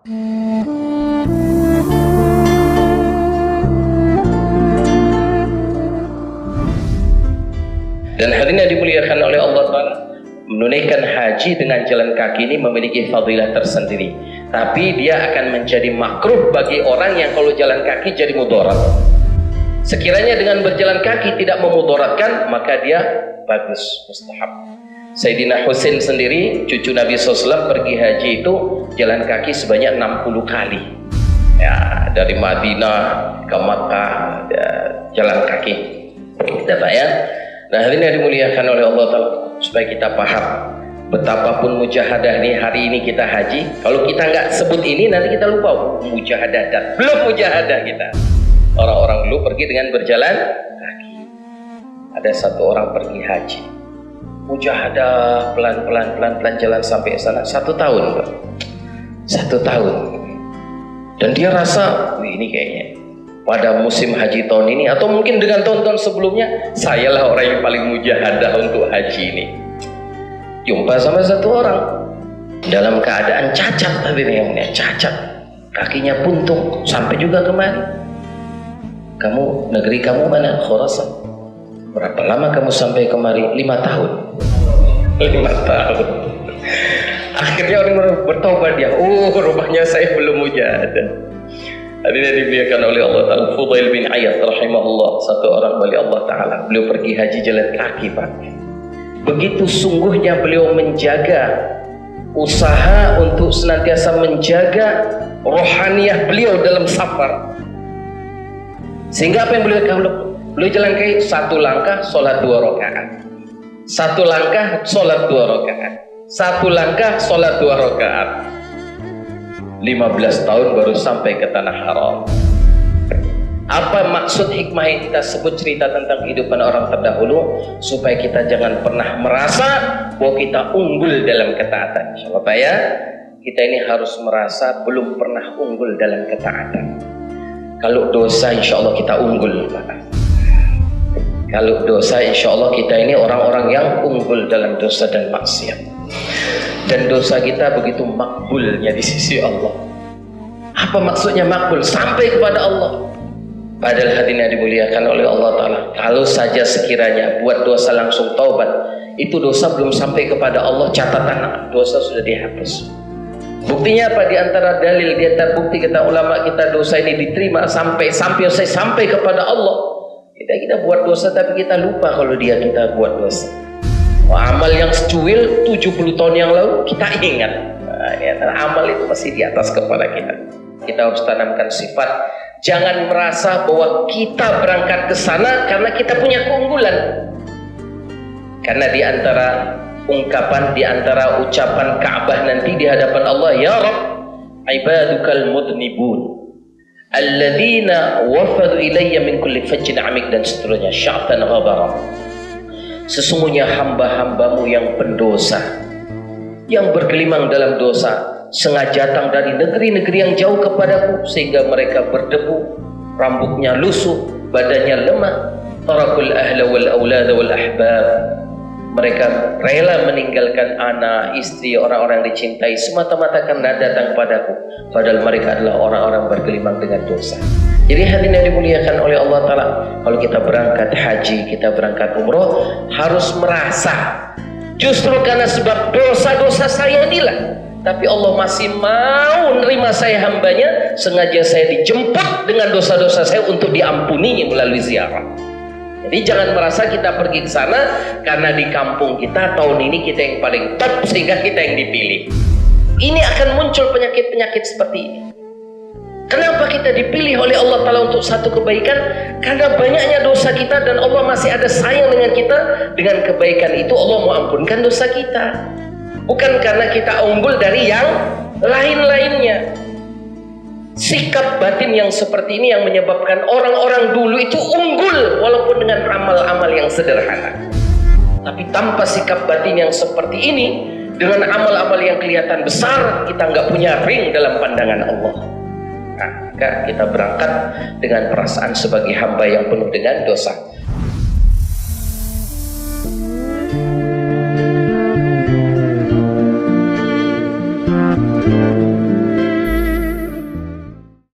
Dan hadirin yang dimuliakan oleh Allah Ta'ala, menunaikan haji dengan jalan kaki ini memiliki fadilah tersendiri. Tapi dia akan menjadi makruh bagi orang yang kalau jalan kaki jadi mudarat. Sekiranya dengan berjalan kaki tidak memudaratkan, maka dia bagus, mustahab. Sayyidina Husain sendiri, cucu Nabi SAW, pergi haji itu jalan kaki sebanyak 60 kali. Ya, dari Madinah ke Makkah, ya, jalan kaki. Kita ya. Nah, hari ini dimuliakan oleh Allah Ta'ala, supaya kita paham betapapun mujahadah ini. Hari ini kita haji, kalau kita nggak sebut ini nanti kita lupa mujahadah, dan belum mujahadah kita. Orang-orang dulu pergi dengan berjalan kaki. Ada satu orang pergi haji, mujahadah pelan-pelan jalan sampai sana 1 tahun, Pak. 1 tahun. Dan dia rasa, ini kayaknya pada musim haji tahun ini, atau mungkin dengan tahun-tahun sebelumnya, sayalah orang yang paling mujahadah untuk haji ini. Jumpa sama satu orang dalam keadaan cacat, tadi yang cacat, kakinya puntung sampai juga kemari. Kamu, negeri kamu mana? Khurasan. Berapa lama kamu sampai kemari? 5 tahun. 5 tahun. Akhirnya orang bertobat dia. Oh, rupanya saya belum mujahadah. Hadirin dimuliakan oleh Allah Ta'ala, Fudail bin Iyad rahimahullah, satu orang wali Allah Ta'ala. Beliau pergi haji jalan kaki, Pak. Begitu sungguhnya beliau menjaga, usaha untuk senantiasa menjaga rohaniyah beliau dalam safar. Sehingga apa yang beliau lakukan? Beliau jalan kaki 1 langkah sholat 2 rakaat, 1 langkah sholat 2 rakaat, 1 langkah sholat 2 rakaat. 15 tahun baru sampai ke tanah haram. Apa maksud hikmah yang kita sebut cerita tentang kehidupan orang terdahulu? Supaya kita jangan pernah merasa bahwa kita unggul dalam ketaatan. Insyaallah Pak ya, kita ini harus merasa belum pernah unggul dalam ketaatan. Kalau dosa insya Allah kita unggul, Pak. Kalau dosa insya Allah kita ini orang-orang yang unggul dalam dosa dan maksiat. Dan dosa kita begitu makbulnya di sisi Allah. Apa maksudnya makbul? Sampai kepada Allah. Padahal hadirin yang dimuliakan oleh Allah Ta'ala, kalau saja sekiranya buat dosa langsung taubat, itu dosa belum sampai kepada Allah, catatan dosa sudah dihapus. Buktinya apa? Di antara dalil, di antara bukti kata ulama kita, dosa ini diterima sampai kepada Allah. Kita buat dosa tapi kita lupa kalau kita buat dosa. Amal yang secuil 70 tahun yang lalu kita ingat. Amal itu masih di atas kepala kita. Kita harus tanamkan sifat, jangan merasa bahwa kita berangkat ke sana karena kita punya keunggulan. Karena di antara ungkapan, di antara ucapan Ka'bah nanti di hadapan Allah, ya Rabb, ibadukal mudnibun alladzina wafadu ilayya min kulli fajjin amik, dan seterusnya, sya'tan ghabara. Sesungguhnya hamba-hambamu yang pendosa, yang bergelimang dalam dosa, sengaja datang dari negeri-negeri yang jauh kepadaku, sehingga mereka berdebu, rambutnya lusuh, badannya lemah, tarakul ahla wal awlada wal ahbab. Mereka rela meninggalkan anak, istri, orang-orang yang dicintai semata-mata karena datang padaku, padahal mereka adalah orang-orang bergelimang dengan dosa. Jadi hadirin yang dimuliakan oleh Allah Ta'ala, kalau kita berangkat haji, kita berangkat umroh, harus merasa justru karena sebab dosa-dosa saya inilah, tapi Allah masih mau menerima saya hambanya, sengaja saya dijemput dengan dosa-dosa saya untuk diampuninya melalui ziarah. Jadi jangan merasa kita pergi ke sana karena di kampung kita tahun ini kita yang paling top sehingga kita yang dipilih. Ini akan muncul penyakit-penyakit seperti ini. Kenapa kita dipilih oleh Allah Ta'ala untuk satu kebaikan? Karena banyaknya dosa kita dan Allah masih ada sayang dengan kita. Dengan kebaikan itu Allah mau ampunkan dosa kita. Bukan karena kita unggul dari yang lain-lainnya. Sikap batin yang seperti ini yang menyebabkan orang-orang dulu itu unggul walaupun dengan amal-amal yang sederhana. Tapi tanpa sikap batin yang seperti ini, dengan amal-amal yang kelihatan besar, kita nggak punya ring dalam pandangan Allah. Maka kita berangkat dengan perasaan sebagai hamba yang penuh dengan dosa.